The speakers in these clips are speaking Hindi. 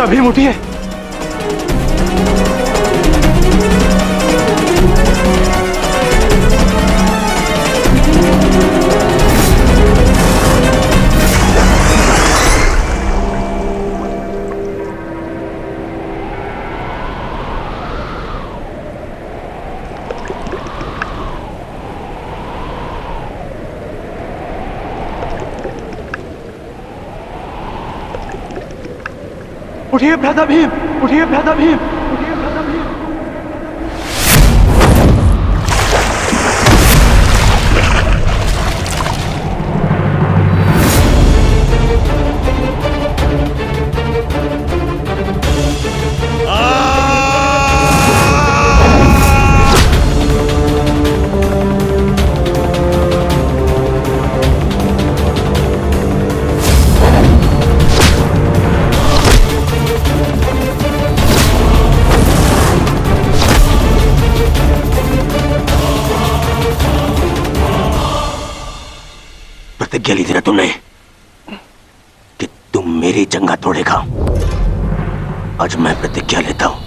भीम उठिए। उठिए भ्राता भीम, उठिए भ्राता भीम, उठिए भ्राता भीम। प्रतिज्ञा ली थी ना तुमने कि तुम मेरी जंगा तोड़ेगा। आज मैं प्रतिज्ञा लेता हूं,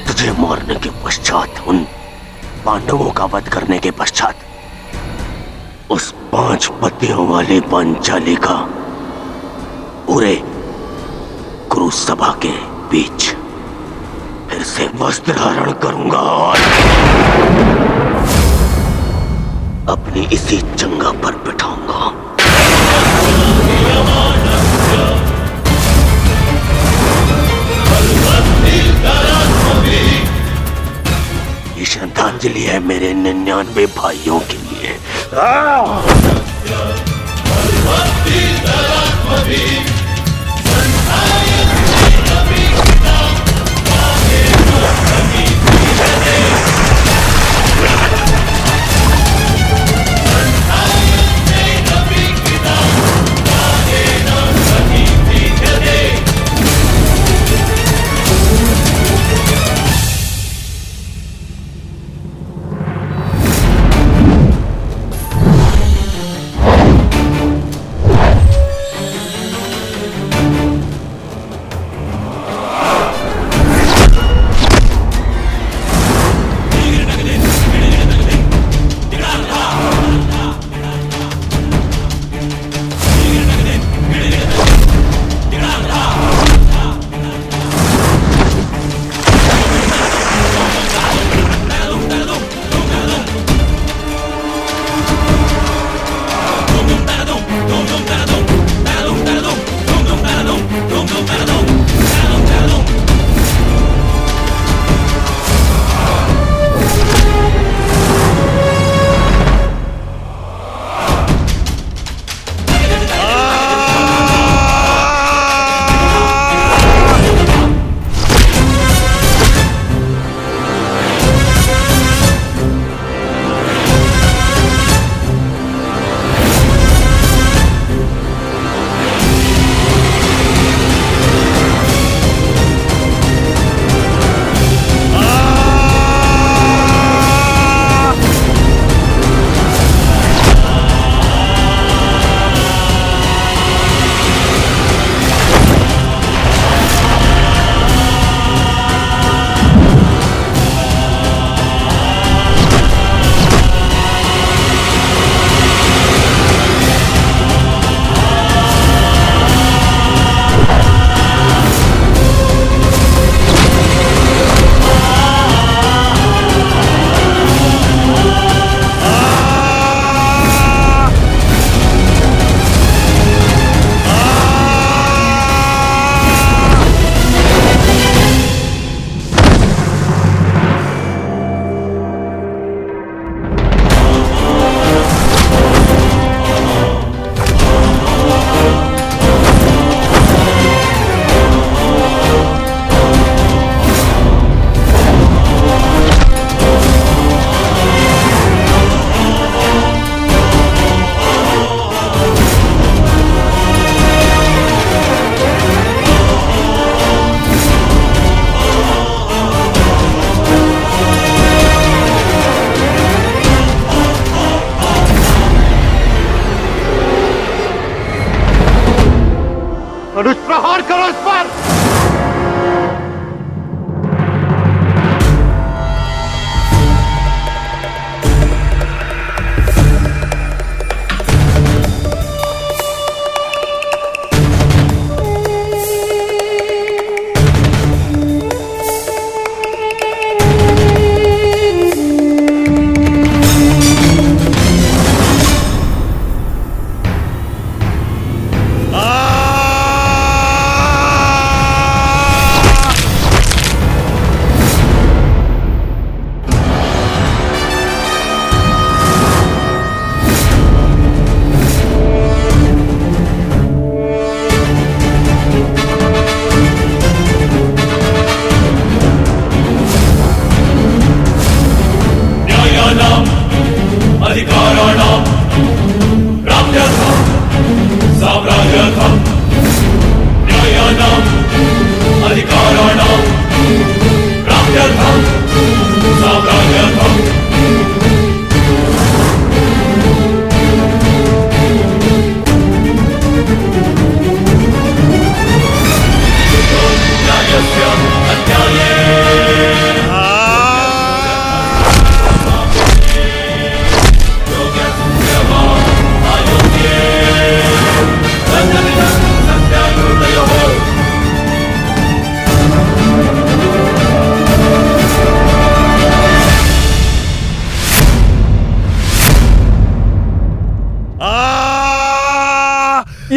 तुझे मारने के पश्चात, उन पांडवों का वध करने के पश्चात, उस 5 पतियों वाली पांचाली का पूरे कुरु सभा के बीच फिर से वस्त्र धारण करूंगा और अपनी इसी जंगा पर बिठाऊंगा। ये श्रद्धांजलि है मेरे 99 भाइयों के लिए।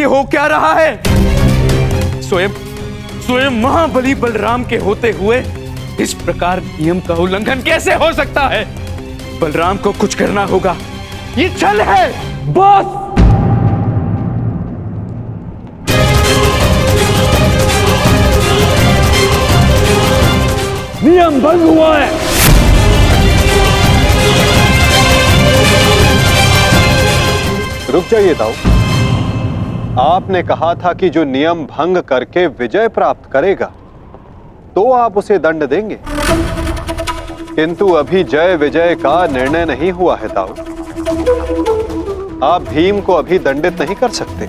हो क्या रहा है? स्वयं स्वयं महाबली बलराम के होते हुए इस प्रकार नियम का उल्लंघन कैसे हो सकता है? बलराम को कुछ करना होगा, ये छल है बॉस। नियम भंग हुआ है। रुक जाइए दाऊ। आपने कहा था कि जो नियम भंग करके विजय प्राप्त करेगा तो आप उसे दंड देंगे, किंतु अभी जय विजय का निर्णय नहीं हुआ है दाऊ। आप भीम को अभी दंडित नहीं कर सकते।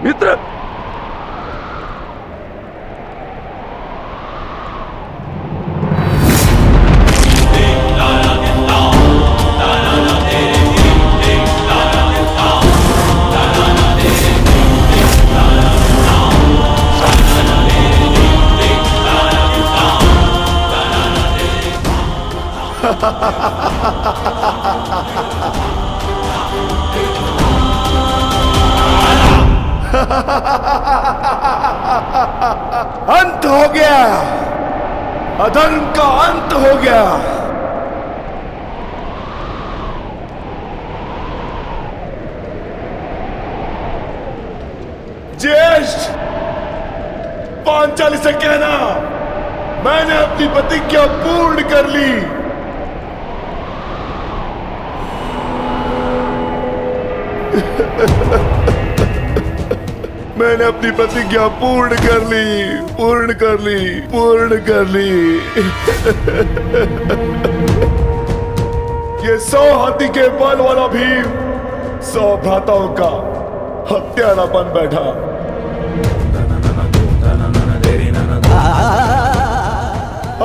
मित्र, अंत हो गया, अधर्म का अंत हो गया। ज्येष्ठ, पांचाली से कहना मैंने अपनी प्रतिज्ञा पूर्ण कर ली। मैंने अपनी प्रतिज्ञा पूर्ण कर ली, पूर्ण कर ली, पूर्ण कर ली। ये 100 हाथी के बल वाला भीम 100 भ्राताओं का हत्यारा बन बैठा।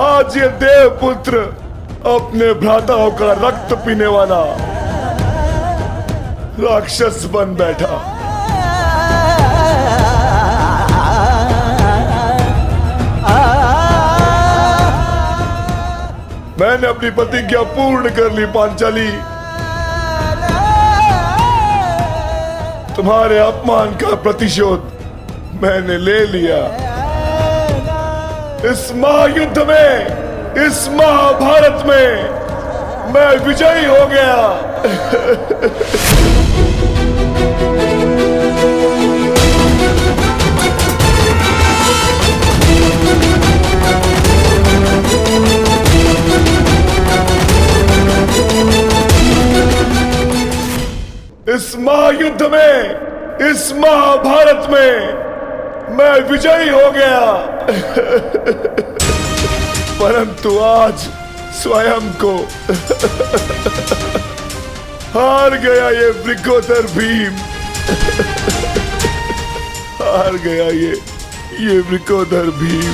आज ये देवपुत्र अपने भ्राताओं का रक्त पीने वाला राक्षस बन बैठा। मैंने अपनी प्रतिज्ञा पूर्ण कर ली पांचाली। तुम्हारे अपमान का प्रतिशोध मैंने ले लिया। इस महायुद्ध में, इस महाभारत में मैं विजयी हो गया। इस महायुद्ध में, इस महाभारत में मैं विजयी हो गया। परंतु आज स्वयं को हार गया ये वृकोदर भीम। हार गया ये वृकोदर भीम।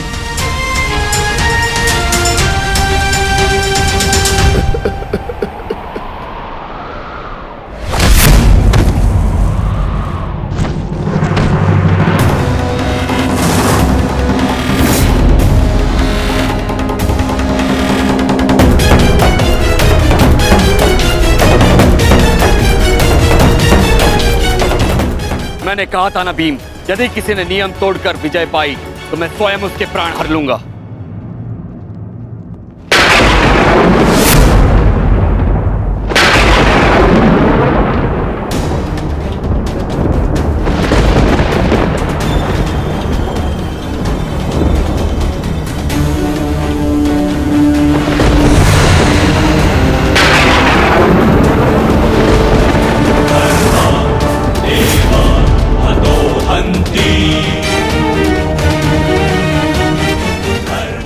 मैंने कहा था ना भीम, यदि किसी ने नियम तोड़कर विजय पाई तो मैं स्वयं उसके प्राण हर लूंगा।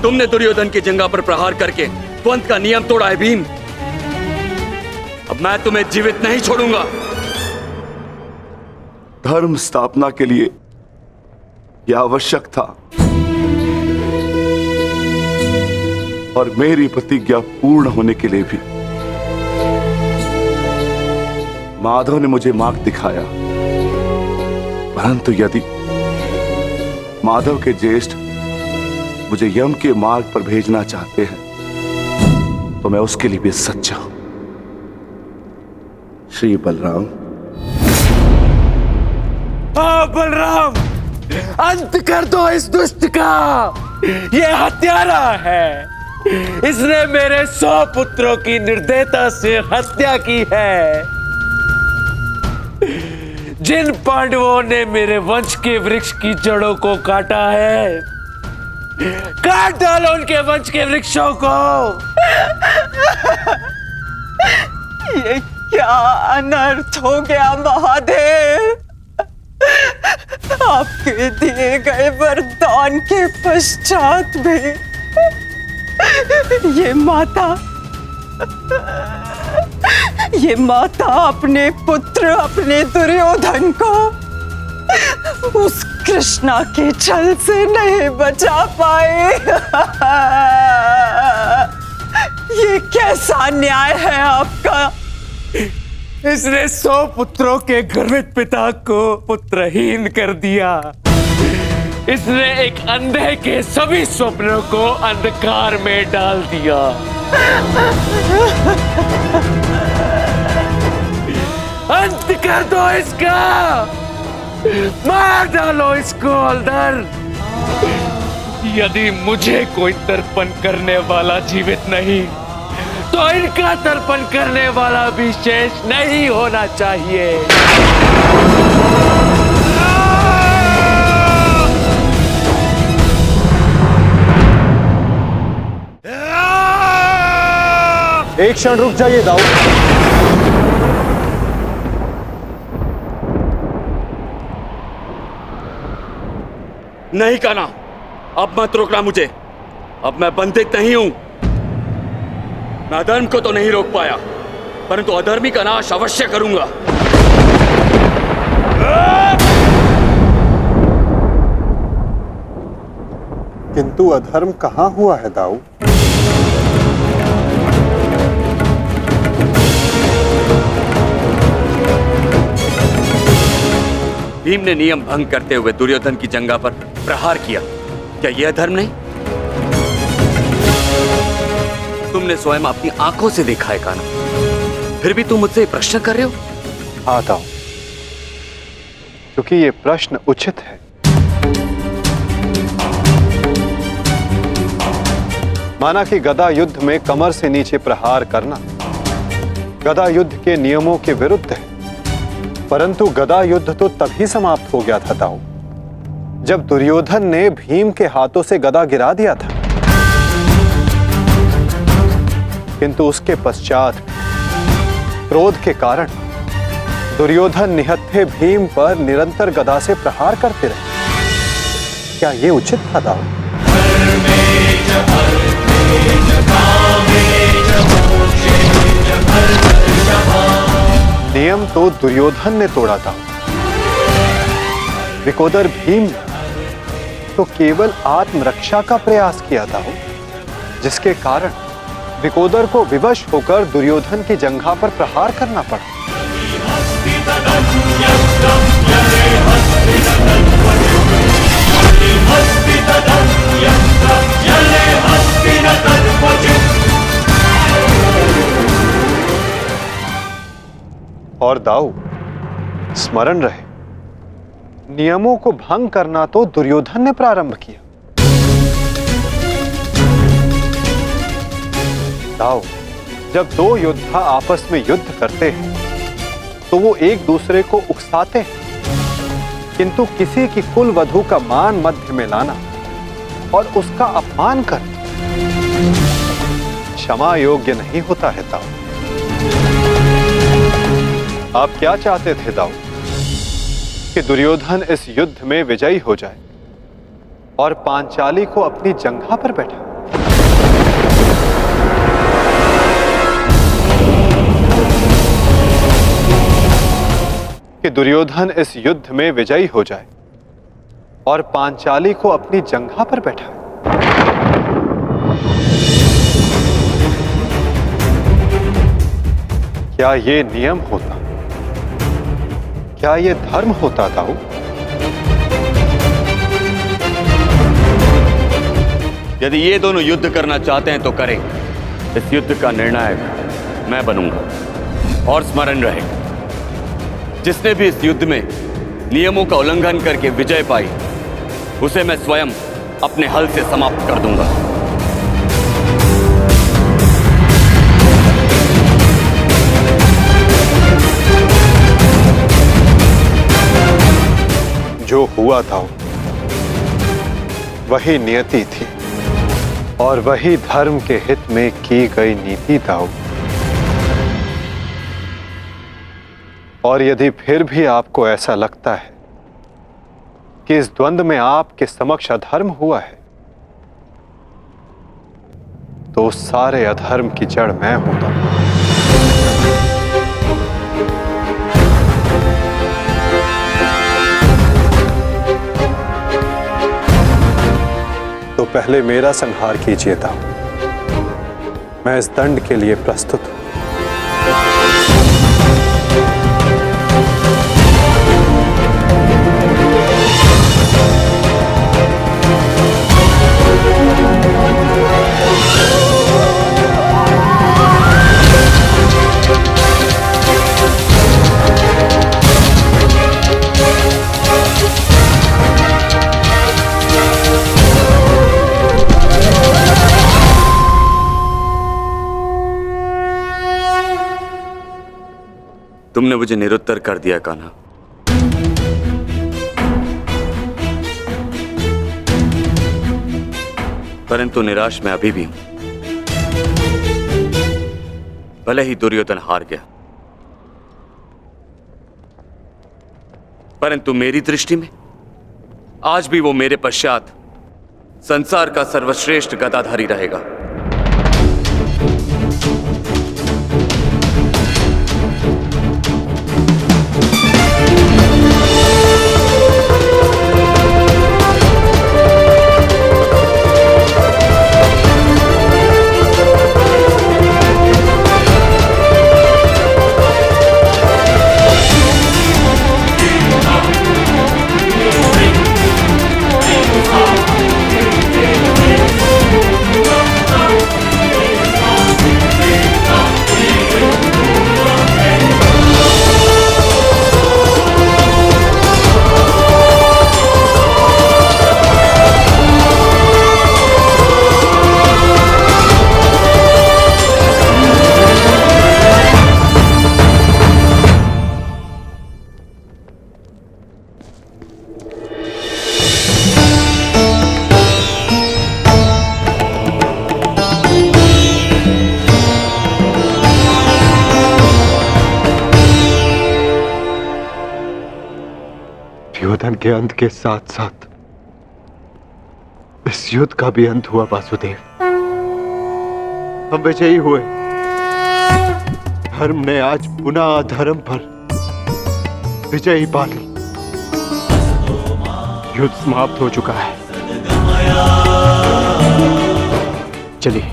तुमने दुर्योधन की जंगा पर प्रहार करके द्वंद का नियम तोड़ा है भीम। अब मैं तुम्हें जीवित नहीं छोड़ूंगा। धर्म स्थापना के लिए यह आवश्यक था और मेरी प्रतिज्ञा पूर्ण होने के लिए भी। माधव ने मुझे मार्ग दिखाया, परंतु यदि माधव के ज्येष्ठ मुझे यम के मार्ग पर भेजना चाहते हैं तो मैं उसके लिए भी सच्चा हूं। श्री बलराम। बलराम, अंत कर दो इस दुष्ट का। ये हत्यारा है। इसने मेरे 100 पुत्रों की निर्दयता से हत्या की है। जिन पांडवों ने मेरे वंश के वृक्ष की जड़ों को काटा है, काट डालो उनके वंश के वृक्षों को। ये क्या अनर्थ हो गया महादेव। आपके दिए गए वरदान के पश्चात भी ये माता अपने पुत्र, अपने दुर्योधन को उस कृष्णा के छल से नहीं बचा पाए। ये कैसा न्याय है आपका। इसने 100 पुत्रों के गर्वित पिता को पुत्रहीन कर दिया। इसने एक अंधे के सभी स्वप्नों को अंधकार में डाल दिया। अंत कर दो इसका। मार डालो इसको अंदर। यदि मुझे कोई तर्पण करने वाला जीवित नहीं तो इनका तर्पण करने वाला भी शेष नहीं होना चाहिए। एक क्षण रुक जाइए दाऊद। नहीं कहना, अब मत रोकना मुझे। अब मैं बंदित नहीं हूं। मैं अधर्म को तो नहीं रोक पाया, परंतु अधर्मी का नाश अवश्य करूंगा। किंतु अधर्म कहां हुआ है दाऊद? भीम ने नियम भंग करते हुए दुर्योधन की जंघा पर प्रहार किया, क्या यह धर्म नहीं? तुमने स्वयं अपनी आंखों से देखा है कान्हा, फिर भी तुम मुझसे प्रश्न कर रहे हो? आता हूं, क्योंकि ये प्रश्न उचित है। माना कि गदा युद्ध में कमर से नीचे प्रहार करना गदा युद्ध के नियमों के विरुद्ध है, परंतु गदा युद्ध तो तभी समाप्त हो गया था दाऊ, जब दुर्योधन ने भीम के हाथों से गदा गिरा दिया था। किंतु उसके पश्चात क्रोध के कारण दुर्योधन निहत्थे भीम पर निरंतर गदा से प्रहार करते रहे। क्या यह उचित था दाऊ? नियम तो दुर्योधन ने तोड़ा था, विकोदर भीम ने तो केवल आत्मरक्षा का प्रयास किया था, जिसके कारण विकोदर को विवश होकर दुर्योधन की जंघा पर प्रहार करना पड़ा। और दाऊ, स्मरण रहे, नियमों को भंग करना तो दुर्योधन ने प्रारंभ किया। दाऊ, जब दो योद्धा आपस में युद्ध करते हैं तो वो एक दूसरे को उकसाते हैं, किंतु किसी की कुल वधू का मान मध्य में लाना और उसका अपमान करना क्षमा योग्य नहीं होता है दाऊ। आप क्या चाहते थे दाऊ? कि दुर्योधन इस युद्ध में विजयी हो जाए और पांचाली को अपनी जंघा पर बैठा। कि दुर्योधन इस युद्ध में विजयी हो जाए और पांचाली को अपनी जंघा पर बैठा। क्या ये नियम होता? क्या ये धर्म होता दाऊ? यदि ये दोनों युद्ध करना चाहते हैं तो करें। इस युद्ध का निर्णायक मैं बनूंगा। और स्मरण रहे, जिसने भी इस युद्ध में नियमों का उल्लंघन करके विजय पाई, उसे मैं स्वयं अपने हल से समाप्त कर दूंगा। जो हुआ था वही नियति थी और वही धर्म के हित में की गई नीति था। और यदि फिर भी आपको ऐसा लगता है कि इस द्वंद्व में आपके समक्ष अधर्म हुआ है, तो उस सारे अधर्म की जड़ मैं हूं। तो पहले मेरा संहार कीजिए दाऊ। मैं इस दंड के लिए प्रस्तुत हूं। तुमने मुझे निरुत्तर कर दिया कान्हा। परंतु निराश मैं अभी भी हूं। भले ही दुर्योधन हार गया, परंतु मेरी दृष्टि में आज भी वो मेरे पश्चात संसार का सर्वश्रेष्ठ गदाधारी रहेगा। अभियान के अंत के साथ साथ इस युद्ध का भी अंत हुआ वासुदेव। हम विजयी हुए। धर्म ने आज पुनः अधर्म पर विजयी पा ली। युद्ध समाप्त हो चुका है। चलिए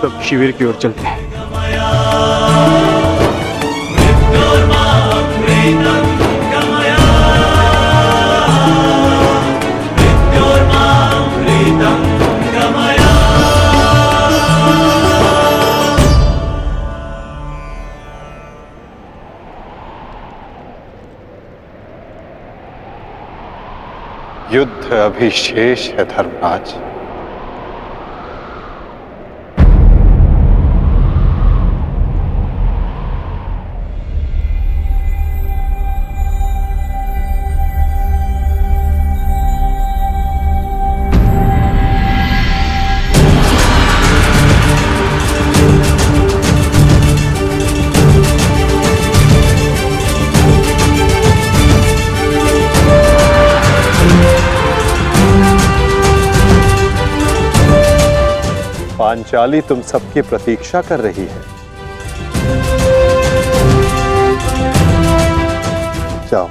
सब शिविर की ओर चलते हैं। युद्ध अभी शेष है धर्मराज। पांचाली तुम सबकी प्रतीक्षा कर रही है। जाओ।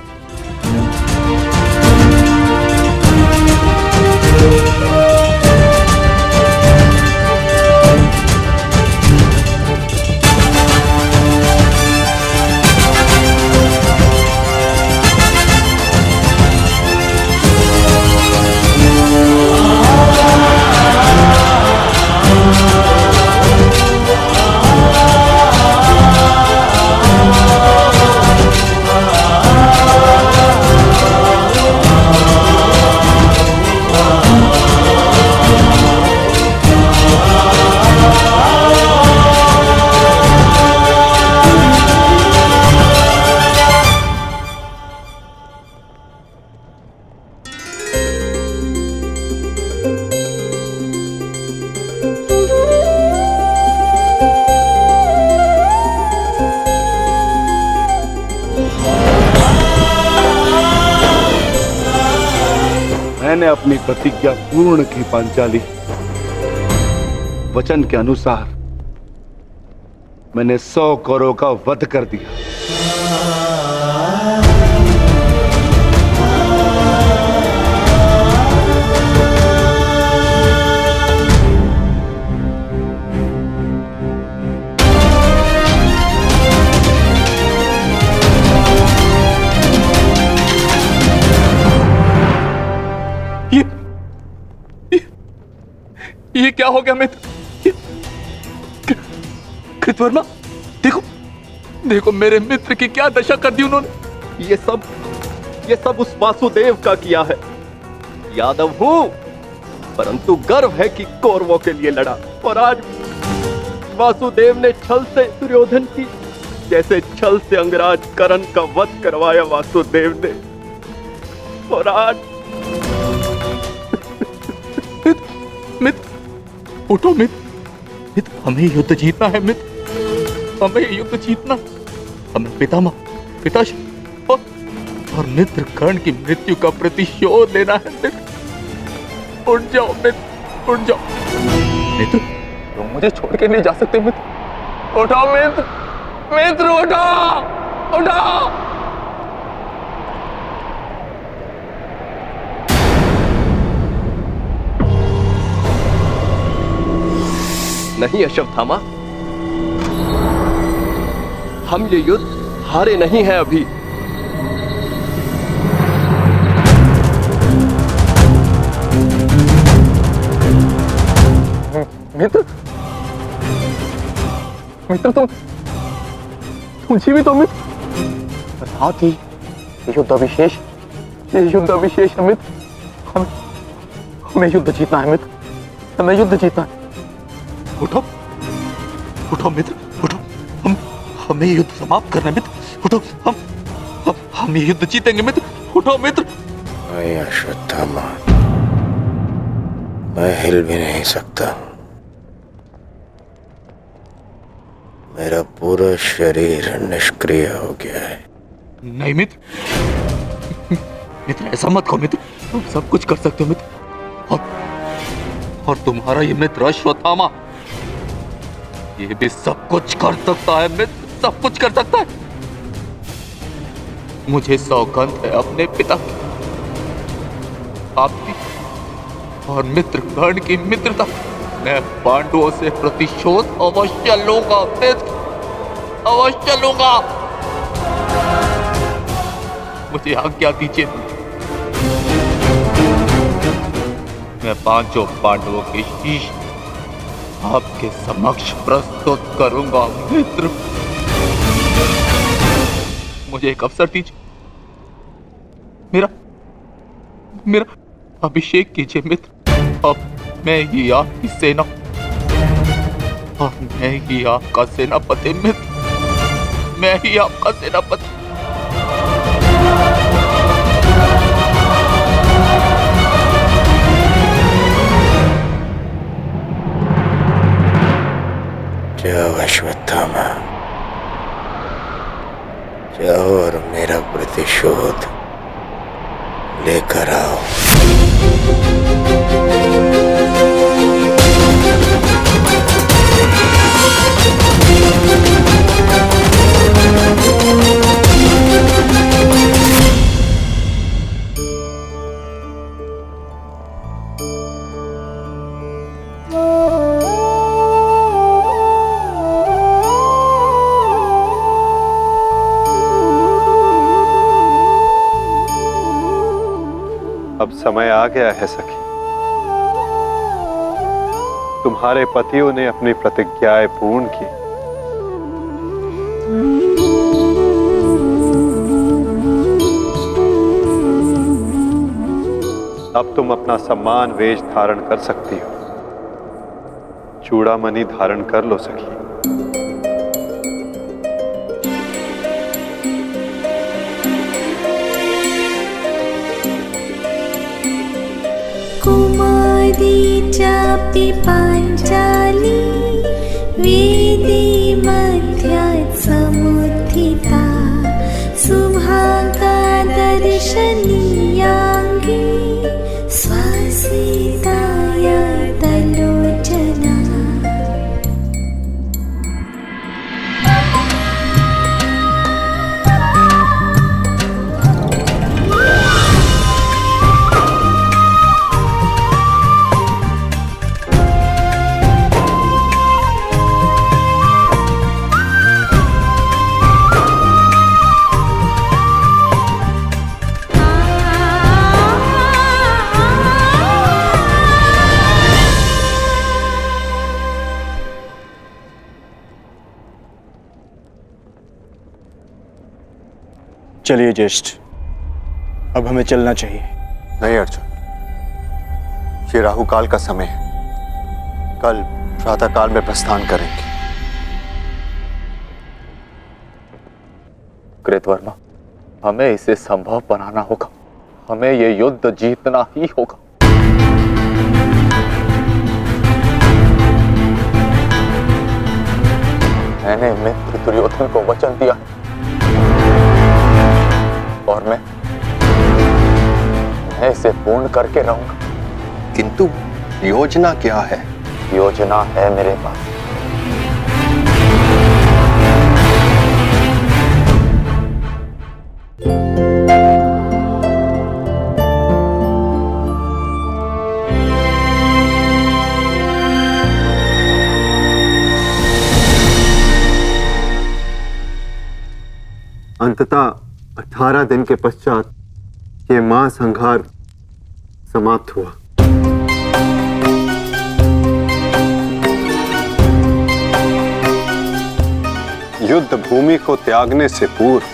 मैंने अपनी प्रतिज्ञा पूर्ण की पांचाली। वचन के अनुसार मैंने 100 कौरवों का वध कर दिया। ये क्या हो गया मित्र? कृतवर्मा, देखो देखो मेरे मित्र की क्या दशा कर दी उन्होंने। ये सब उस वासुदेव का किया है। यादव हूं, परंतु गर्व है कि कौरवों के लिए लड़ा। और आज वासुदेव ने छल से दुर्योधन की जैसे छल से अंगराज कर्ण का वध करवाया वासुदेव ने। और आज मित्र उठो मित्र, हमें युद्ध जीतना है मित्र, हमें युद्ध जीतना। हमें पिताश्री और मित्र कर्ण की मृत्यु का प्रतिशोध लेना है मित्र। उठ जाओ मित्र, उठ जाओ मित्र, तुम मुझे छोड़ के नहीं जा सकते मित्र। उठो मित्र, मित्र उठो, उठो। नहीं अश्वत्थामा, हम ये युद्ध हारे नहीं हैं अभी। मित्र, मित्र तुम जीवित हो मित्र। साथ ही युद्ध अभिशेष है मित्र। हमें युद्ध जीतना है मित्र, हमें युद्ध जीतना है। उठो उठो मित्र, उठो, हमें युद्ध समाप्त करना है मित्र। उठो, हम ये युद्ध जीतेंगे मित्र। उठो मित्र। नहीं अश्वत्थामा, मैं हिल भी नहीं सकता। मेरा पूरा शरीर निष्क्रिय हो गया है। नहीं मित्र, मित्र ऐसा मत कहो मित्र, तुम सब कुछ कर सकते हो मित्र। और तुम्हारा ये मित्र अश्वत्थामा, ये भी सब कुछ कर सकता है मित्र, सब कुछ कर सकता है। मुझे सौगंध है अपने पिता की, आपकी और मित्र गण की मित्रता, मैं पांडवों से प्रतिशोध अवश्य लूंगा मित्र, अवश्य लूंगा। मुझे आज्ञा दीजिए, मैं पांचों पांडवों के शीश आपके समक्ष प्रस्तुत करूंगा मित्र। मुझे एक अवसर दीजिए, मेरा अभिषेक कीजिए मित्र। अब मैं ही आपकी सेना और मैं ही आपका सेनापति मित्र, मैं ही आपका सेनापति। जाओ अश्वत्थामा, जाओ और मेरा प्रतिशोध लेकर आओ। अब समय आ गया है सखी, तुम्हारे पतियों ने अपनी प्रतिज्ञाएं पूर्ण की। अब तुम अपना सम्मान वेश धारण कर सकती हो, चूड़ामणि धारण कर लो सखी। चापि पाञ्चाली वेदी मध्यात् समुत्थिता सुभागा दर्शनीयाङ्गी स्वसीताय तलोचना। चलिए ज्येष्ठ, अब हमें चलना चाहिए। नहीं अर्जुन, ये राहुकाल का समय है, कल प्रातःकाल में प्रस्थान करेंगे। कृतवर्मा, हमें इसे संभव बनाना होगा, हमें ये युद्ध जीतना ही होगा। मैंने मित्र दुर्योधन को वचन दिया और मैं इसे पूर्ण करके रहूंगा। किंतु योजना क्या है? योजना है मेरे पास। अंततः 18 दिन के पश्चात ये महासंहार समाप्त हुआ। युद्ध भूमि को त्यागने से पूर्व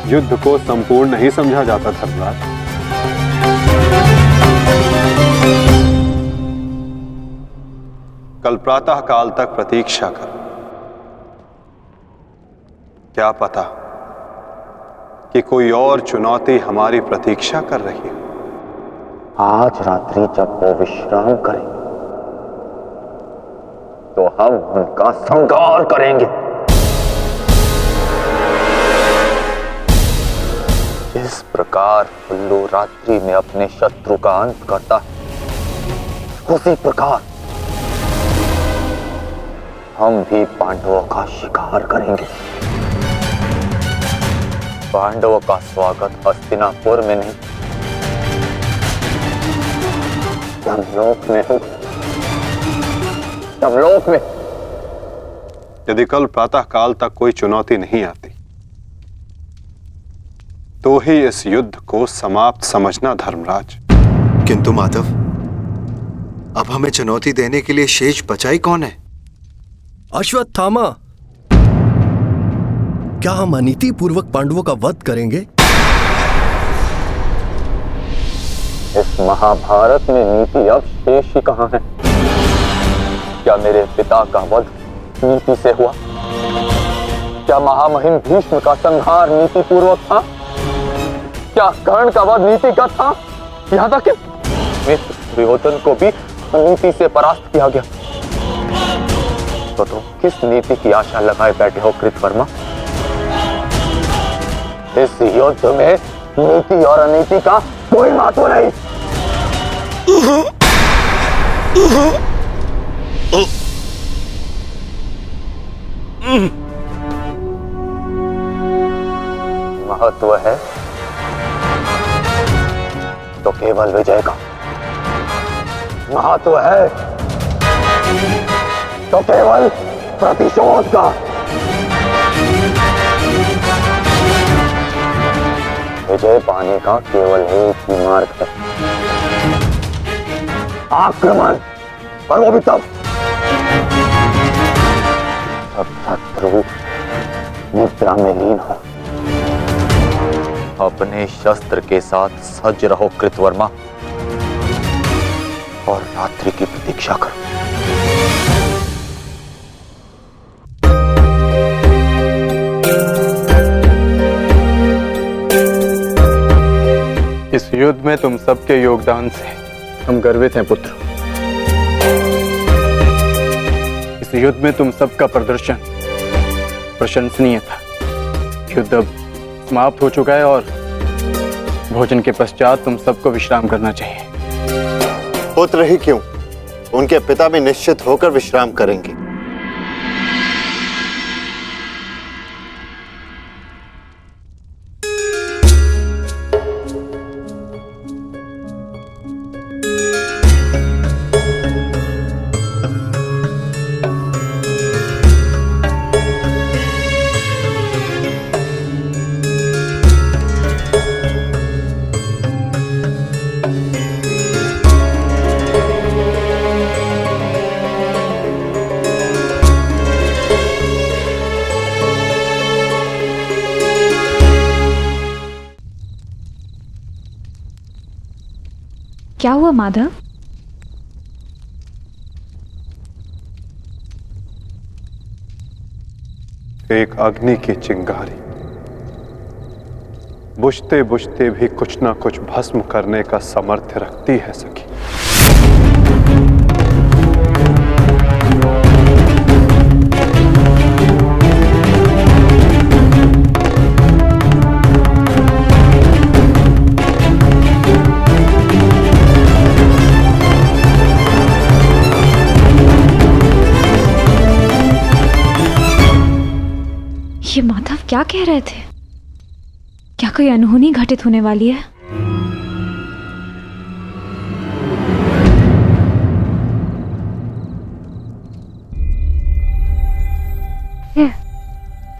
युद्ध को संपूर्ण नहीं समझा जाता धर्मराज। कल प्रातः काल तक प्रतीक्षा कर, क्या पता कि कोई और चुनौती हमारी प्रतीक्षा कर रही हो। आज रात्रि जब वो विश्राम करें तो हम उनका संहार करेंगे। जिस प्रकार उल्लू रात्रि में अपने शत्रु का अंत करता है, उसी प्रकार हम भी पांडवों का शिकार करेंगे। पांडवों का स्वागत हस्तिनापुर में नहीं, यमलोक में होगा। यमलोक में। यदि कल प्रातः काल तक कोई चुनौती नहीं आती तो ही इस युद्ध को समाप्त समझना धर्मराज। किंतु माधव, अब हमें चुनौती देने के लिए शेष बचा ही कौन है? अश्वत्थामा। क्या हम अनीति पूर्वक पांडवों का वध करेंगे? इस महाभारत में नीति अब शेष ही कहां है? क्या मेरे पिता का वध नीति से हुआ? क्या महामहिम भीष्म का संहार नीति पूर्वक था? क्या कर्ण का वध नीति का था? यहाँ तक कि मित्र दुर्योधन को भी नीति से परास्त किया गया। तो तुम किस नीति की आशा लगाए बैठे हो कृतवर्मा? इस युद्ध में नीति और अनीति का कोई महत्व नहीं। महत्व है तो केवल विजय का। महत्व है तो केवल प्रतिशोध का। विजय पाने का केवल एक ही मार्ग है, आक्रमण। और वो भी तब जब शत्रु निद्रा में लीन हो। अपने शस्त्र के साथ सज्ज रहो कृतवर्मा, और रात्रि की प्रतीक्षा करो। इस युद्ध में तुम सबके योगदान से हम गर्वित हैं पुत्र। इस युद्ध में तुम सबका प्रदर्शन प्रशंसनीय था। युद्ध अब समाप्त हो चुका है और भोजन के पश्चात तुम सबको विश्राम करना चाहिए। पुत्र ही क्यों, उनके पिता भी निश्चित होकर विश्राम करेंगे। क्या हुआ माधव? एक अग्नि की चिंगारी बुझते बुझते भी कुछ ना कुछ भस्म करने का सामर्थ्य रखती है सखी। ये माधव क्या कह रहे थे? क्या कोई अनहोनी घटित होने वाली है?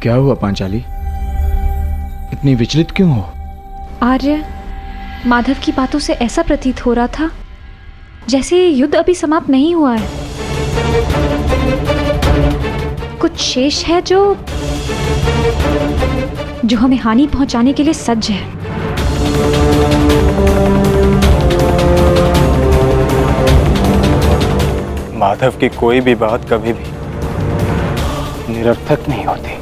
क्या हुआ पांचाली? इतनी विचलित क्यों हो? आर्य, माधव की बातों से ऐसा प्रतीत हो रहा था जैसे ये युद्ध अभी समाप्त नहीं हुआ है। कुछ शेष है जो हमें हानि पहुंचाने के लिए सज्ज है। माधव की कोई भी बात कभी भी निरर्थक नहीं होती।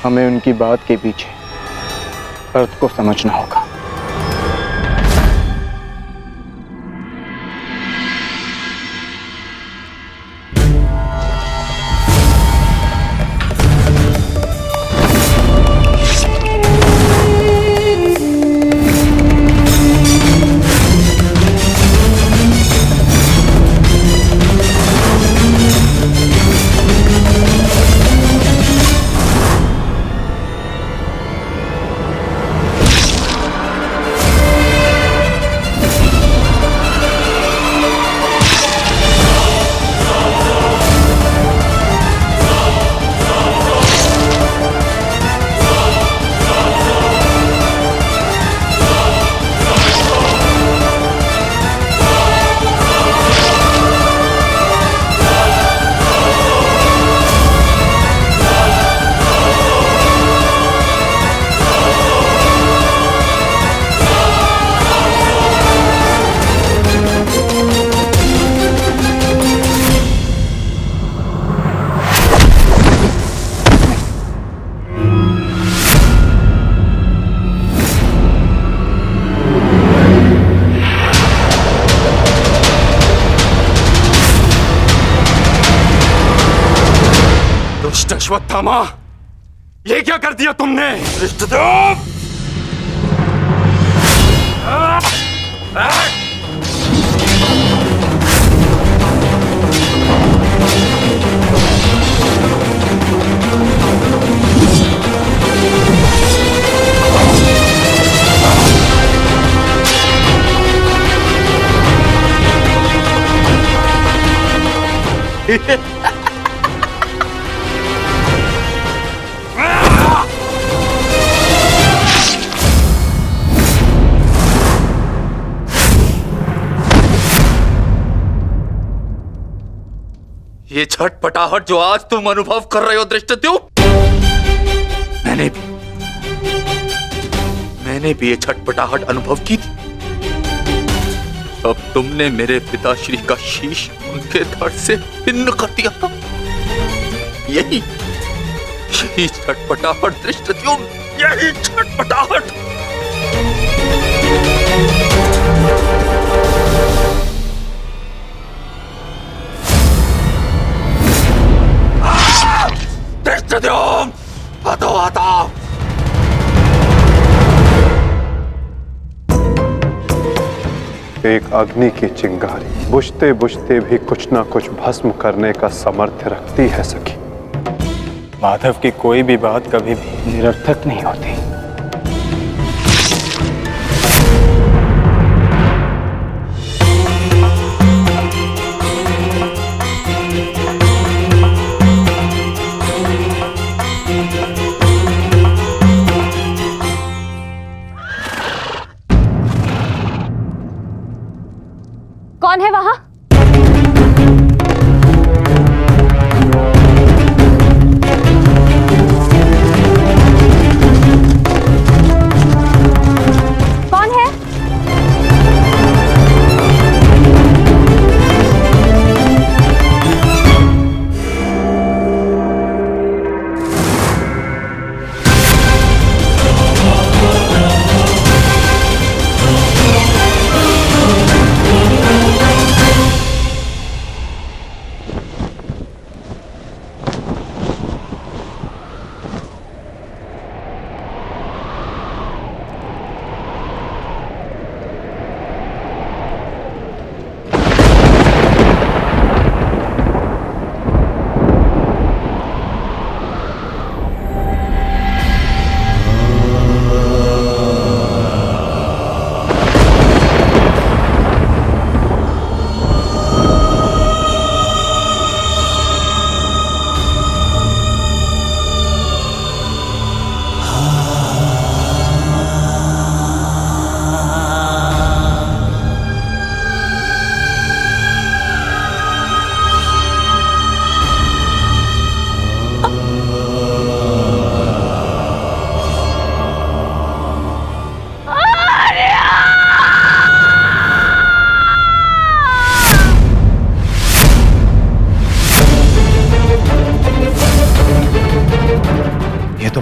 हमें उनकी बात के पीछे अर्थ को समझना होगा। अश्वत्थामा, ये क्या कर दिया तुमने? धृष्टद्युम्न! ये छटपटाहट जो आज तुम अनुभव कर रहे हो धृष्टद्युम्न, मैंने भी ये छटपटाहट अनुभव की थी। अब तुमने मेरे पिताश्री का शीश उनके धड़ से भिन्न कर दिया था। यही छटपटाहट धृष्टद्युम्न, यही छटपटाहट। धृष्टद्युम्न, हतो। एक अग्नि की चिंगारी बुझते बुझते भी कुछ ना कुछ भस्म करने का सामर्थ्य रखती है सखी। माधव की कोई भी बात कभी भी निरर्थक नहीं होती। कौन है वहां? कौन है?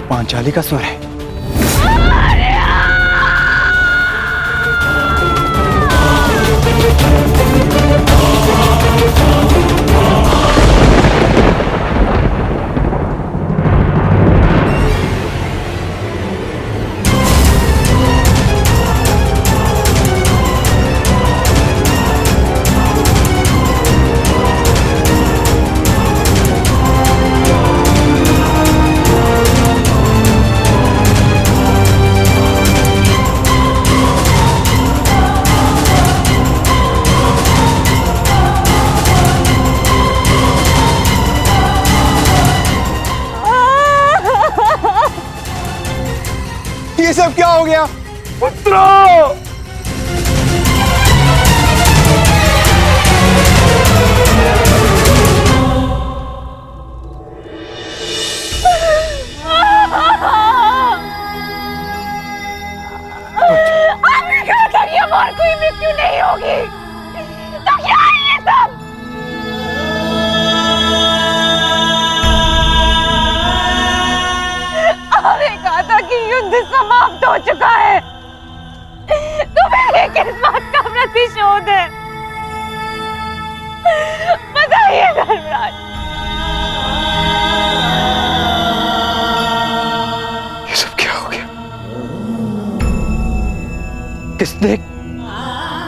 पांचाली का स्वर है। ये सब क्या हो गया? पुत्रो! अगर ये और कोई मृत्यु नहीं होगी तो क्या है ये सब? हमें कहा था कि युद्ध समाप्त हो चुका है, तो मेरे किस बात का प्रतिशोध है? बताइए धर्मराज।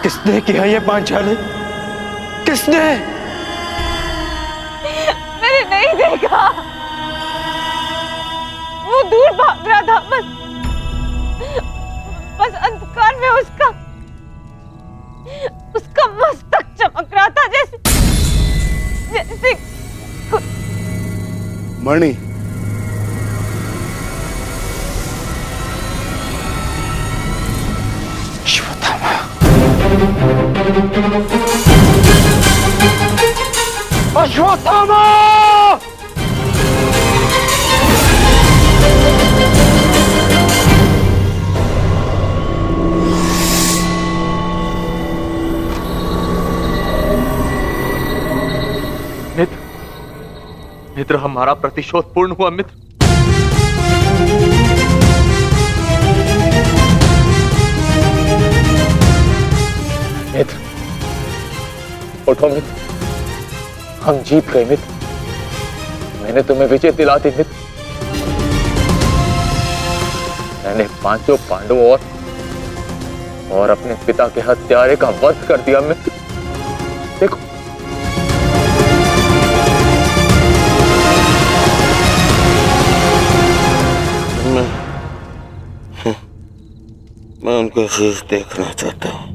किसने किया ये पांचाली? किसने? मैंने नहीं देखा, वो दूर भाग रहा था। बस अंधकार में उसका मस्तक चमक रहा था, जैसे मणि, अश्वत्थामा। अश्वत्थामा! मित्र, हमारा प्रतिशोध पूर्ण हुआ मित्र। मित्र, उठो मित्र, हम जीत गए मित्र। मैंने तुम्हें विजय दिला दी मित्र। मैंने पांचों पांडवों और अपने पिता के हत्यारे का वध कर दिया मित्र। देखो, मैं उनको शीश देखना चाहता हूँ।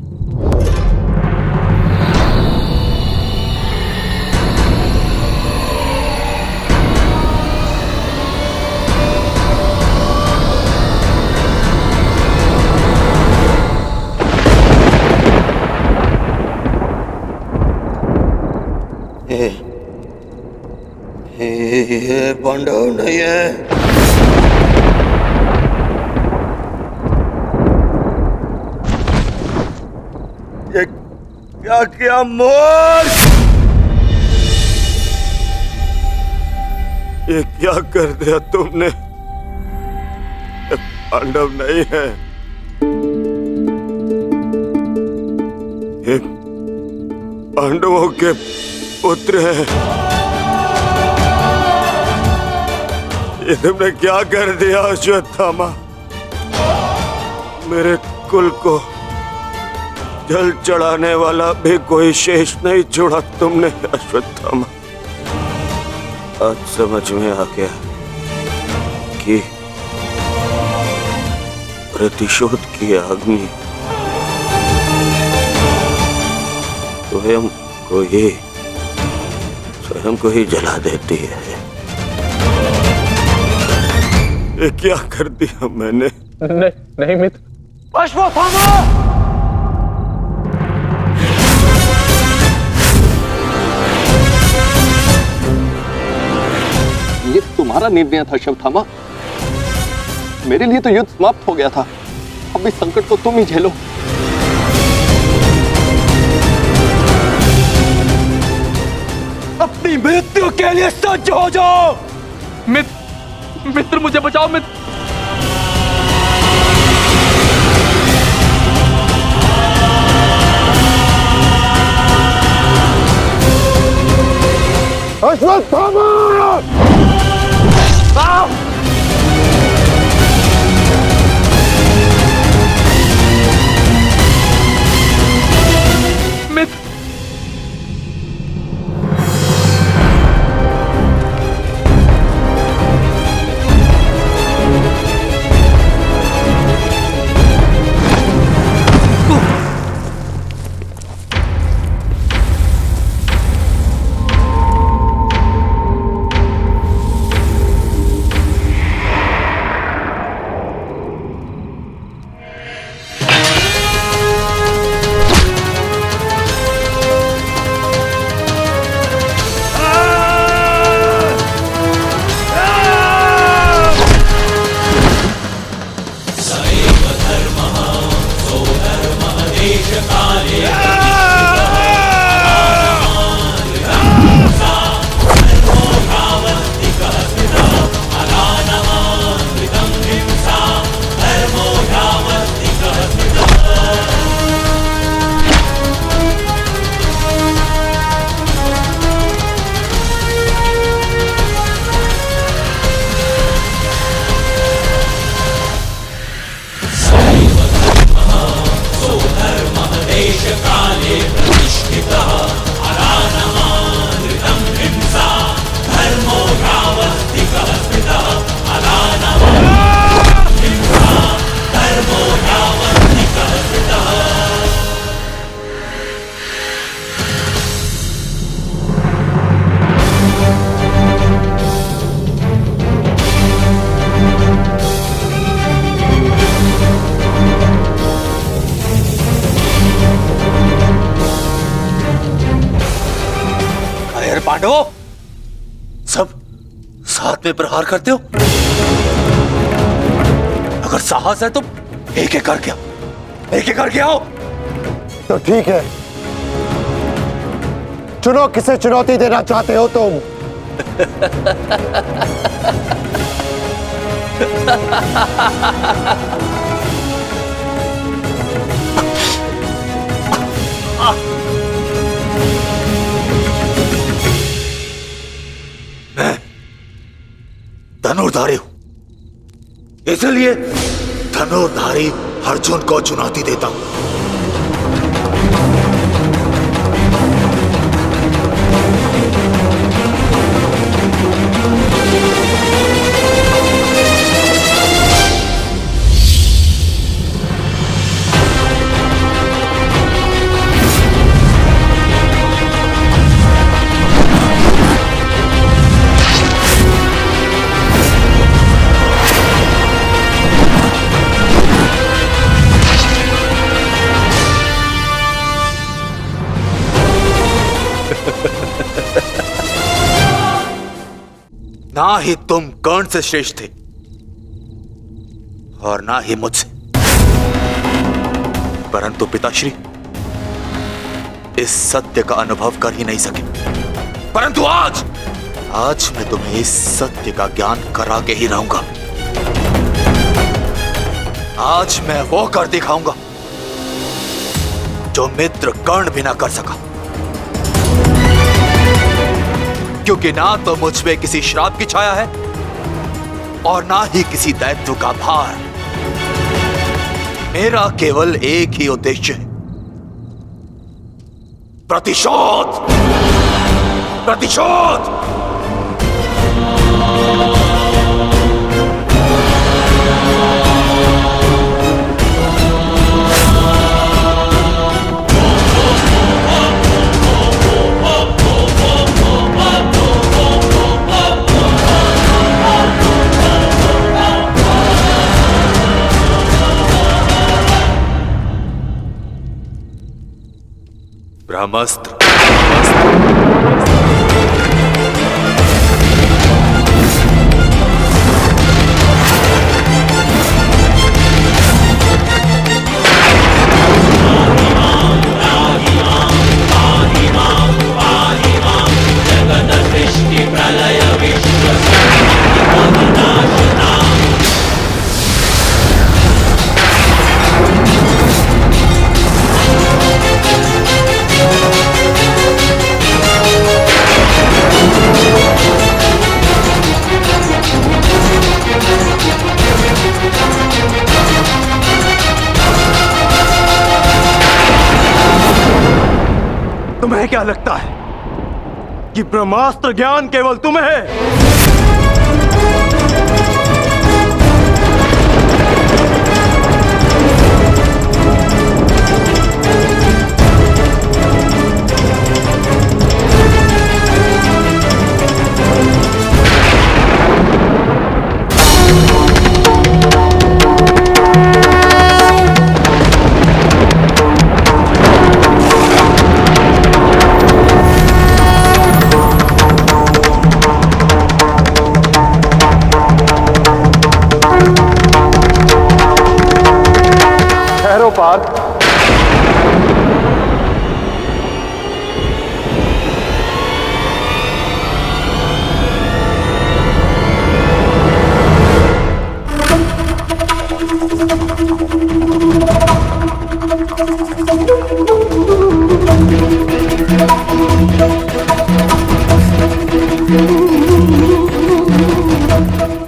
ये पांडव नहीं है। ये क्या किया मूर्ख? ये क्या कर दिया तुमने? ये पांडव नहीं है, ये पांडवों के पुत्र हैं। ये तुमने क्या कर दिया अश्वत्थामा? मेरे कुल को जल चढ़ाने वाला भी कोई शेष नहीं छोड़ा तुमने अश्वत्थामा। आज समझ में आ गया कि प्रतिशोध की अग्नि स्वयं को ही जला देती है। ये क्या कर दिया मैंने? नहीं मित्र। अश्वत्थामा! ये तुम्हारा निर्णय था अश्वत्थामा। मेरे लिए तो युद्ध समाप्त हो गया था। अब इस संकट को तुम ही झेलो। अपनी मृत्यु के लिए सज्ज हो जाओ। मित्र मुझे बचाओ मित्र। अश्वत्थामा! मित्र, So काले प्रतिष्ठितः अरानमानृतं हिंसा धर्मो यावस्तिकः स्थितः अरानमानृतं हिंसा धर्मो यावस्तिकः स्थितः। पांडवों, सब साथ में प्रहार करते हो? अगर साहस है तो एक एक करके आओ। तो ठीक है, चुनो किसे चुनौती देना चाहते हो तुम। मैं धनुर्धारी हूं, इसलिए धनुर्धारी अर्जुन को चुनौती देता हूं। ना ही तुम कर्ण से श्रेष्ठ थे और ना ही मुझसे, परंतु पिताश्री इस सत्य का अनुभव कर ही नहीं सके। परंतु आज मैं तुम्हें इस सत्य का ज्ञान करा के ही रहूंगा। आज मैं वो कर दिखाऊंगा जो मित्र कर्ण भी ना कर सका, क्योंकि ना तो मुझ पे किसी श्राप की छाया है और ना ही किसी दैत्य का भार। मेरा केवल एक ही उद्देश्य है, प्रतिशोध। प्रतिशोध। ब्रह्मास्त्र। तुम्हें क्या लगता है कि ब्रह्मास्त्र ज्ञान केवल तुम्हें है? पार्थ,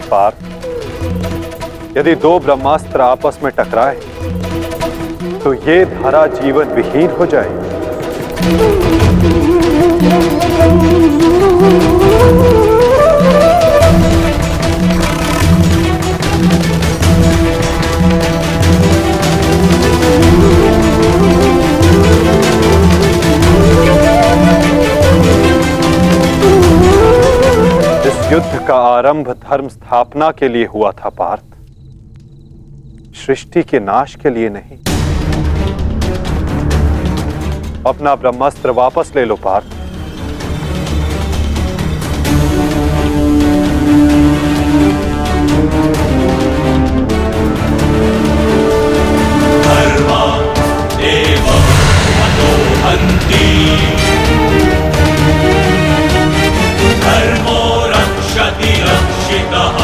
पार्थ, यदि दो ब्रह्मास्त्र आपस में टकराए तो ये धारा जीवन विहीन हो जाएगी। इस युद्ध का आरंभ धर्म स्थापना के लिए हुआ था पार्थ, सृष्टि के नाश के लिए नहीं। अपना ब्रह्मास्त्र वापस ले लो पार्थ। धर्मा एव मनोहन्ति धर्मो रक्षति रक्षितः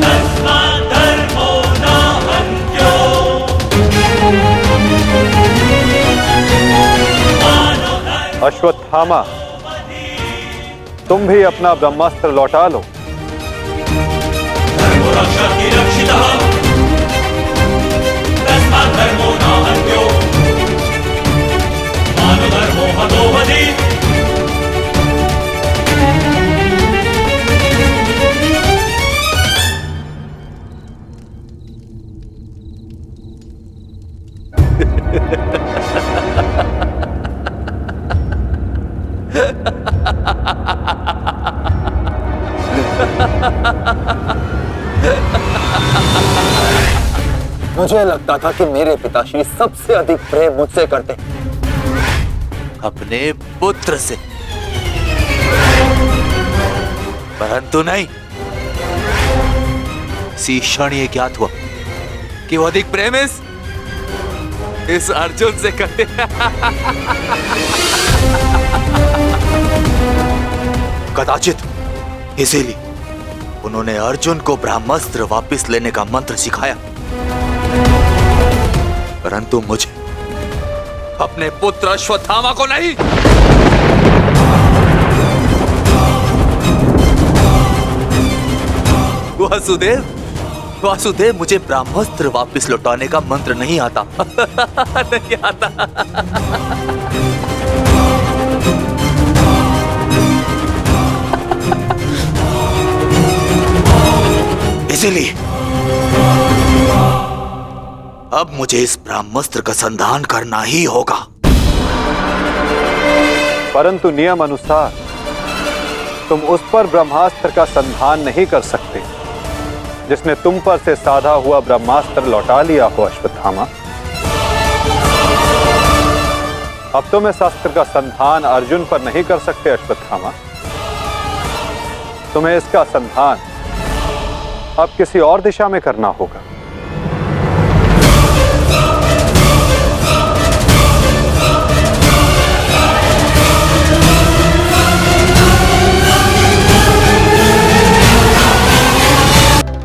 तस्मात् धर्मो न हन्त्यो अश्वत्थामा, तुम भी अपना ब्रह्मास्त्र लौटा लो। धर्मो रक्षति रक्षितः तस्मात् धर्मो न हन्त्यो मानो धर्मो हतो वधि मुझे लगता था कि मेरे पिताश्री सबसे अधिक प्रेम मुझसे करते अपने पुत्र से, परंतु नहीं। इसी क्षण ये ज्ञात हुआ कि वो अधिक प्रेम इस अर्जुन से करते। कदाचित इसीलिए उन्होंने अर्जुन को ब्रह्मास्त्र वापस लेने का मंत्र सिखाया, परंतु मुझे अपने पुत्र अश्वत्थामा को नहीं। वासुदेव, मुझे ब्रह्मास्त्र वापस लौटाने का मंत्र नहीं आता। नहीं आता। इसीलिए अब मुझे इस ब्रह्मास्त्र का संधान करना ही होगा। परंतु नियम अनुसार तुम उस पर ब्रह्मास्त्र का संधान नहीं कर सकते जिसने तुम पर से साधा हुआ ब्रह्मास्त्र लौटा लिया हो अश्वत्थामा। अब तुम इस अस्त्र का संधान अर्जुन पर नहीं कर सकते अश्वत्थामा। तुम्हें इसका संधान अब किसी और दिशा में करना होगा।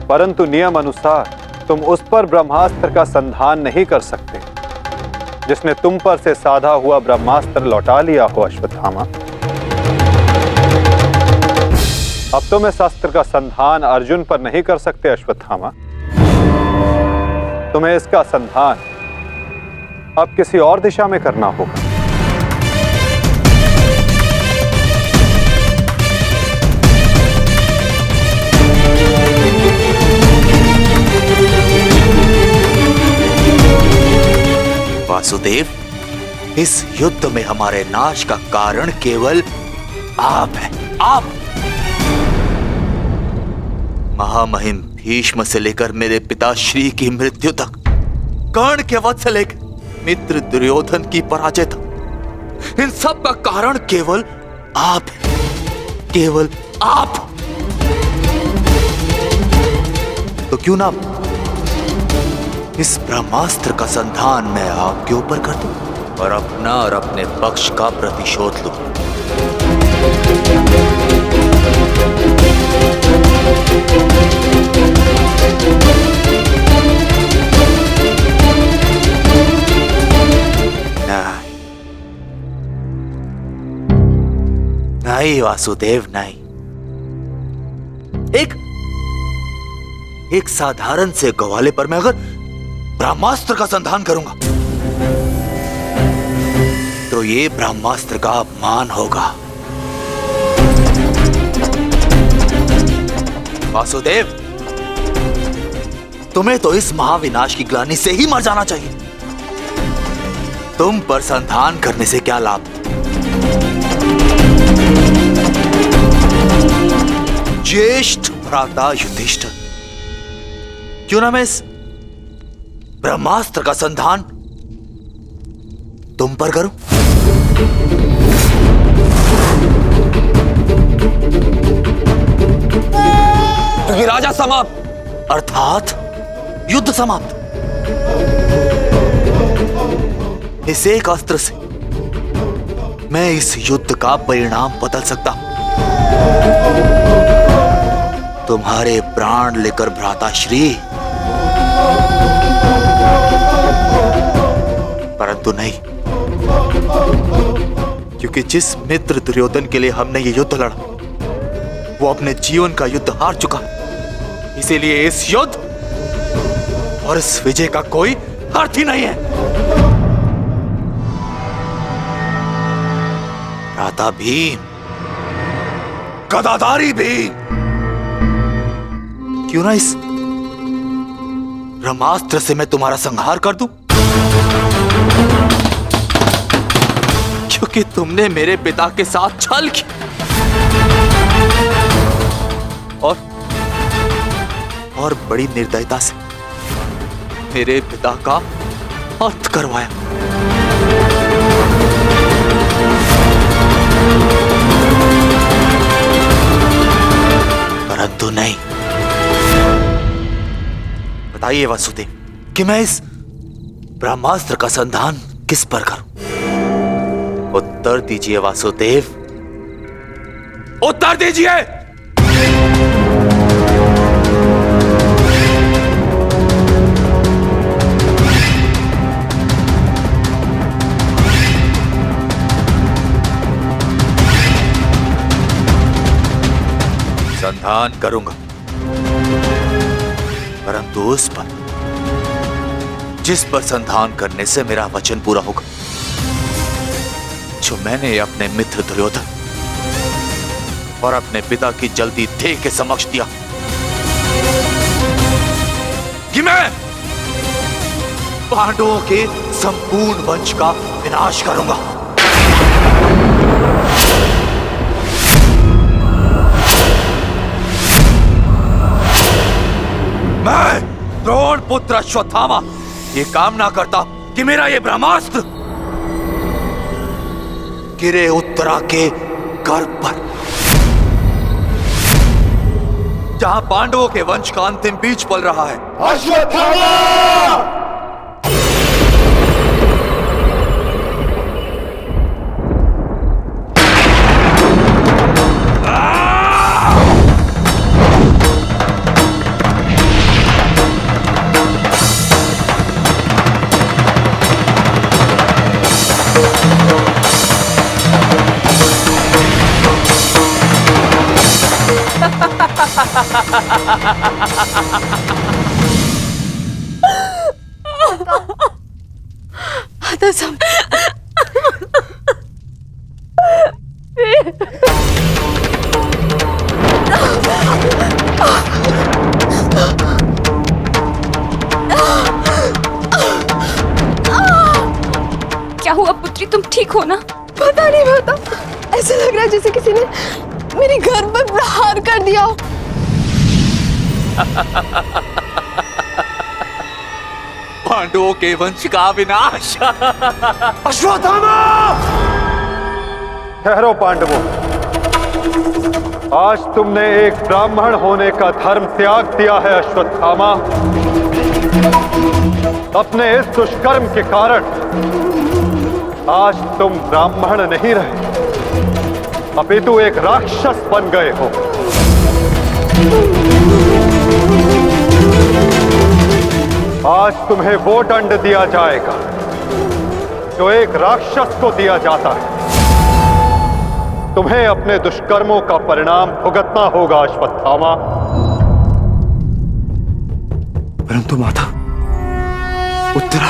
परंतु नियम अनुसार तुम उस पर ब्रह्मास्त्र का संधान नहीं कर सकते जिसने तुम पर से साधा हुआ ब्रह्मास्त्र लौटा लिया हो अश्वत्थामा। अब तुम इस अस्त्र का संधान अर्जुन पर नहीं कर सकते अश्वत्थामा। तुम्हें इसका संधान अब किसी और दिशा में करना होगा। वासुदेव, इस युद्ध में हमारे नाश का कारण केवल आप हैं। आप महामहिम भीष्म से लेकर मेरे पिताश्री की मृत्यु तक, कर्ण के वध से लेकर मित्र दुर्योधन की पराजय तक, इन सब का कारण केवल आप हैं। केवल आप। तो क्यों ना इस ब्रह्मास्त्र का संधान मैं आपके ऊपर कर दूं और अपना और अपने पक्ष का प्रतिशोध लूं। नहीं वासुदेव, नहीं। एक साधारण से ग्वाले पर मैं अगर ब्रह्मास्त्र का संधान करूंगा तो ये ब्रह्मास्त्र का अपमान होगा। वासुदेव, तुम्हें तो इस महाविनाश की ग्लानि से ही मर जाना चाहिए। तुम पर संधान करने से क्या लाभ? ज्येष्ठ भ्राता युधिष्ठिर, क्यों ना मैं इस ब्रह्मास्त्र का संधान तुम पर करूं? राजा समाप्त, अर्थात युद्ध समाप्त। इस एक अस्त्र से मैं इस युद्ध का परिणाम बदल सकता हूं। तुम्हारे प्राण लेकर भ्राताश्री, परंतु नहीं, क्योंकि जिस मित्र दुर्योधन के लिए हमने ये युद्ध लड़ा वो अपने जीवन का युद्ध हार चुका। इसीलिए इस युद्ध और इस विजय का कोई अर्थ ही नहीं है। भ्राता भीम, गदाधारी भीम, क्यों ना इस ब्रह्मास्त्र से मैं तुम्हारा संहार कर दूं? क्योंकि तुमने मेरे पिता के साथ छल किया और बड़ी निर्दयता से मेरे पिता का अंत करवाया। परंतु नहीं, बताइए वासुदेव कि मैं इस ब्रह्मास्त्र का संधान किस पर करूं? उत्तर दीजिए वासुदेव, उत्तर दीजिए। संधान करूंगा, परंतु उस पर जिस पर संधान करने से मेरा वचन पूरा होगा, जो मैंने अपने मित्र दुर्योधन और अपने पिता की जल्दी देह के समक्ष दिया कि मैं पांडवों के संपूर्ण वंश का विनाश करूंगा। मैं द्रोण पुत्र अश्वत्थामा ये कामना करता कि मेरा ये ब्रह्मास्त्र गिरे उत्तरा के गर्भ पर, जहां पांडवों के वंश का अंतिम बीज पल रहा है। अश्वत्थामा! क्या हुआ पुत्री, तुम ठीक हो ना? पता नहीं माता, ऐसा लग रहा है जैसे किसी ने मेरी घर पर प्रहार कर दिया हो। पांडवों के वंश का विनाश। अश्वत्थामा! ठहरो पांडवों, आज तुमने एक ब्राह्मण होने का धर्म त्याग दिया है। अश्वत्थामा, अपने इस दुष्कर्म के कारण आज तुम ब्राह्मण नहीं रहे, अपितु एक राक्षस बन गए हो। आज तुम्हें वो दंड दिया जाएगा जो एक राक्षस को दिया जाता है। तुम्हें अपने दुष्कर्मों का परिणाम भुगतना होगा। अश्वत्थामा, परंतु माता उत्तरा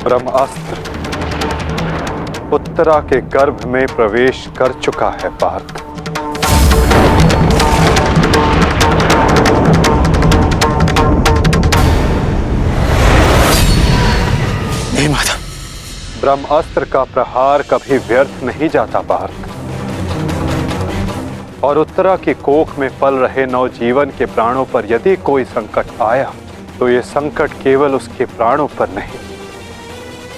ब्रह्मास्त्र उत्तरा के गर्भ में प्रवेश कर चुका है पार्थ। नहीं माता, ब्रह्मास्त्र का प्रहार कभी व्यर्थ नहीं जाता पार्थ। और उत्तरा की कोख में पल रहे नवजीवन के प्राणों पर यदि कोई संकट आया तो ये संकट केवल उसके प्राणों पर नहीं,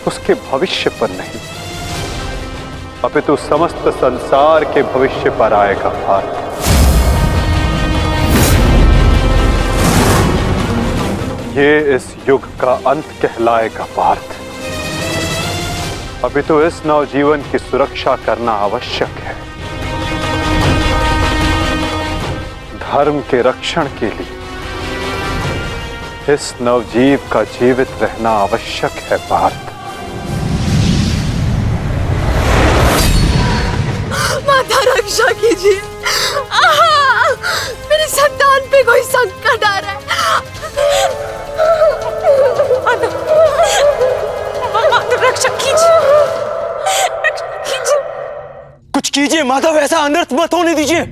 उसके भविष्य पर नहीं, अपितु समस्त संसार के भविष्य पर आएगा पार्थ। ये इस युग का अंत कहलाएगा पार्थ। अपितु इस नवजीवन की सुरक्षा करना आवश्यक है। धर्म के रक्षण के लिए इस नवजीव का जीवित रहना आवश्यक है पार्थ। माता रक्षा कीजिए, मेरी संतान पे कोई संकट आ रहा है। माता रक्षा कीजिए, रक्षा कीजिए। कुछ कीजिए माधव, ऐसा अनर्थ मत होने दीजिए।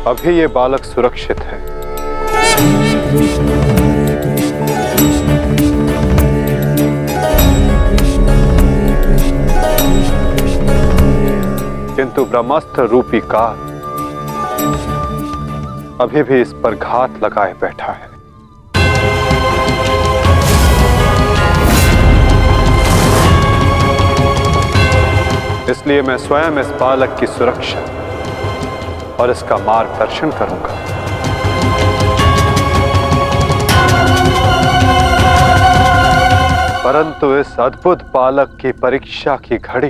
अभी ये बालक सुरक्षित है। किंतु ब्रह्मास्त्र रूपी काल अभी भी इस पर घात लगाए बैठा है। इसलिए मैं स्वयं इस बालक की सुरक्षा और इसका मार्गदर्शन करूंगा। परंतु इस अद्भुत बालक की परीक्षा की घड़ी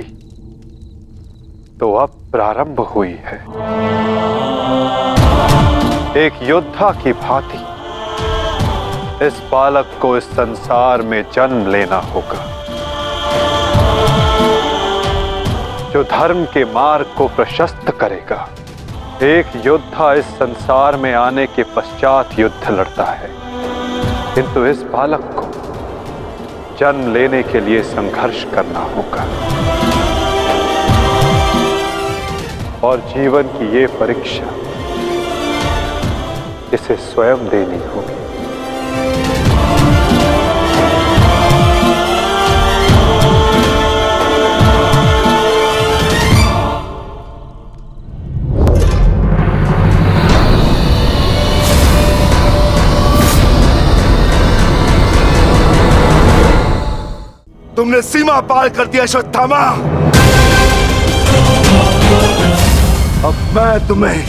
तो अब प्रारंभ हुई है। एक योद्धा की भांति इस बालक को इस संसार में जन्म लेना होगा, जो धर्म के मार्ग को प्रशस्त करेगा। एक योद्धा इस संसार में आने के पश्चात युद्ध लड़ता है, किंतु इस बालक को जन्म लेने के लिए संघर्ष करना होगा और जीवन की ये परीक्षा इसे स्वयं देनी होगी। तुमने सीमा पार कर दिया अश्वत्थामा। अब मैं तुम्हें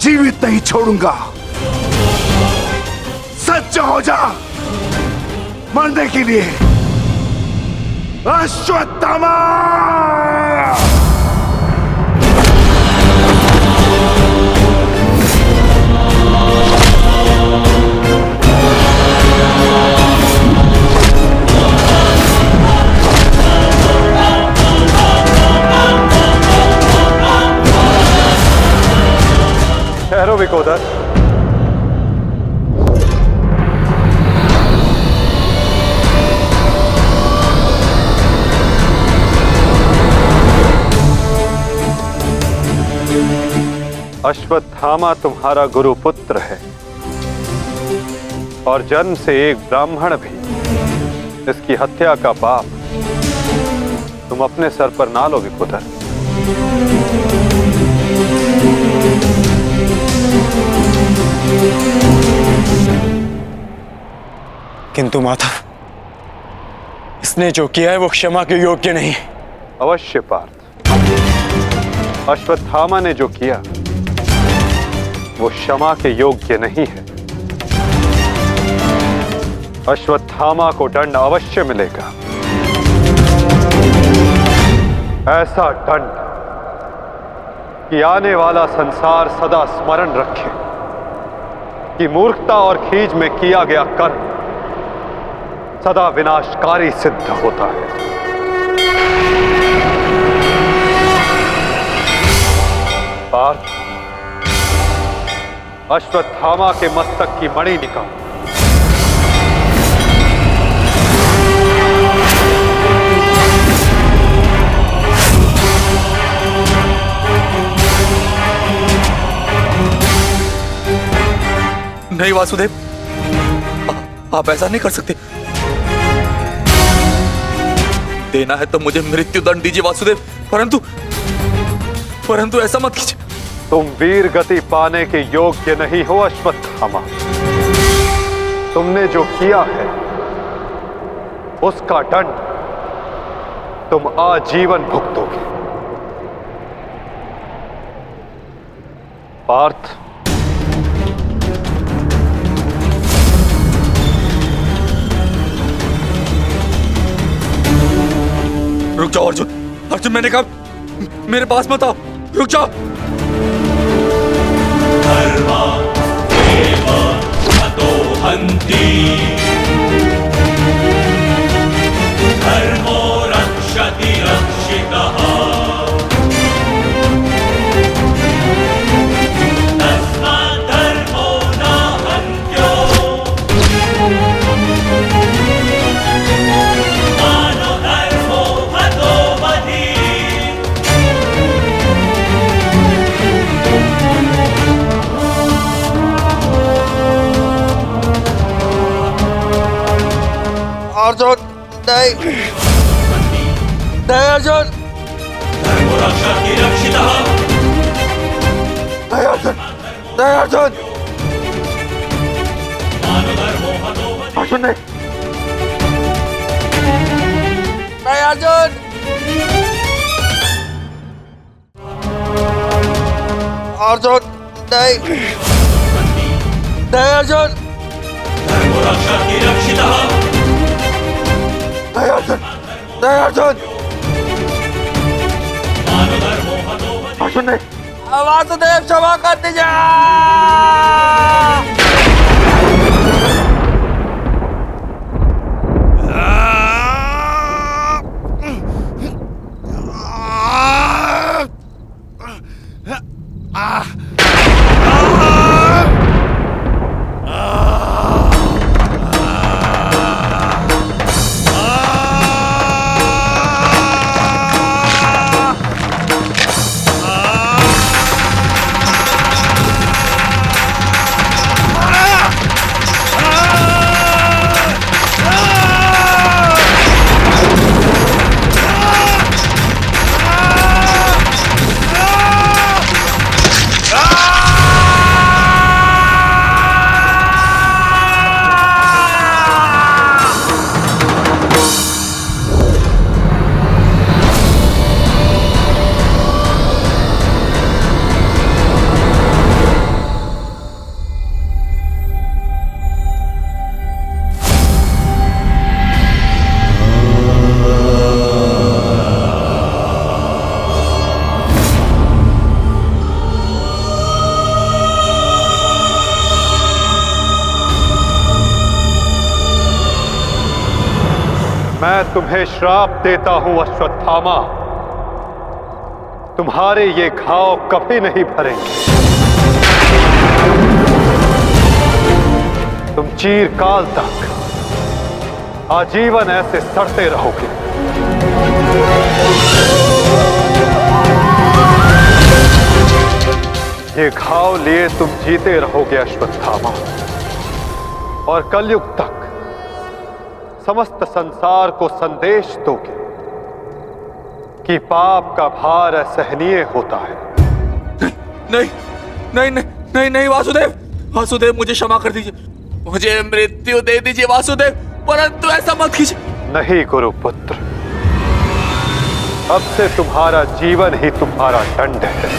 जीवित नहीं छोड़ूंगा। सच्चा हो जा मरने के लिए अश्वत्थामा। ठहरो विकोदर। अश्वत्थामा तुम्हारा गुरु पुत्र है और जन्म से एक ब्राह्मण भी। इसकी हत्या का पाप तुम अपने सर पर ना लो विकोदर। किंतु माधव, इसने जो किया है वो क्षमा के योग्य नहीं। अवश्य पार्थ, अश्वत्थामा ने जो किया वो क्षमा के योग्य नहीं है। अश्वत्थामा को दंड अवश्य मिलेगा, ऐसा दंड कि आने वाला संसार सदा स्मरण रखे कि मूर्खता और खीज में किया गया कर्म सदा विनाशकारी सिद्ध होता है। पार्थ, अश्वत्थामा के मस्तक की मणि निकाल। नहीं वासुदेव, आप ऐसा नहीं कर सकते। देना है तो मुझे मृत्यु दंड दीजिए वासुदेव, परंतु ऐसा मत कीजिए। तुम वीर गति पाने के योग्य नहीं हो अश्वत्थामा। तुमने जो किया है उसका दंड तुम आजीवन भुगतोगे। पार्थ, रुक जाओ अर्जुन। अर्जुन, मैंने कहा मेरे पास मत आओ, रुक जाओ। धर्मा एव हतो हन्ति, धर्मो रक्षति रक्षितः, तस्मात् धर्मो न हन्त्यो, मानो धर्मो हतो वधि। अर्जुन, नहीं नहीं अर्जुन। धर्मो रक्षति रक्षितः, नहीं अर्जुन, नहीं अर्जुन। मानो धर्मो हतो वधि। अर्जुन नहीं, नहीं अर्जुन। अर्जुन नहीं, नहीं अर्जुन। धर्मो रक्षति रक्षितः, अर्जुन अर्जुन नहीं, वासुदेव क्षमा कर दीजिए। मैं तुम्हें श्राप देता हूं अश्वत्थामा, तुम्हारे ये घाव कभी नहीं भरेंगे। तुम चिरकाल तक आजीवन ऐसे सड़ते रहोगे। ये घाव लिए तुम जीते रहोगे अश्वत्थामा, और कलयुग तक समस्त संसार को संदेश दोगे कि पाप का भार असहनीय होता है। नहीं नहीं नहीं नहीं नहीं वासुदेव, वासुदेव मुझे क्षमा कर दीजिए, मुझे मृत्यु दे दीजिए वासुदेव, परंतु ऐसा मत कीजिए। नहीं गुरुपुत्र, अब से तुम्हारा जीवन ही तुम्हारा दंड है।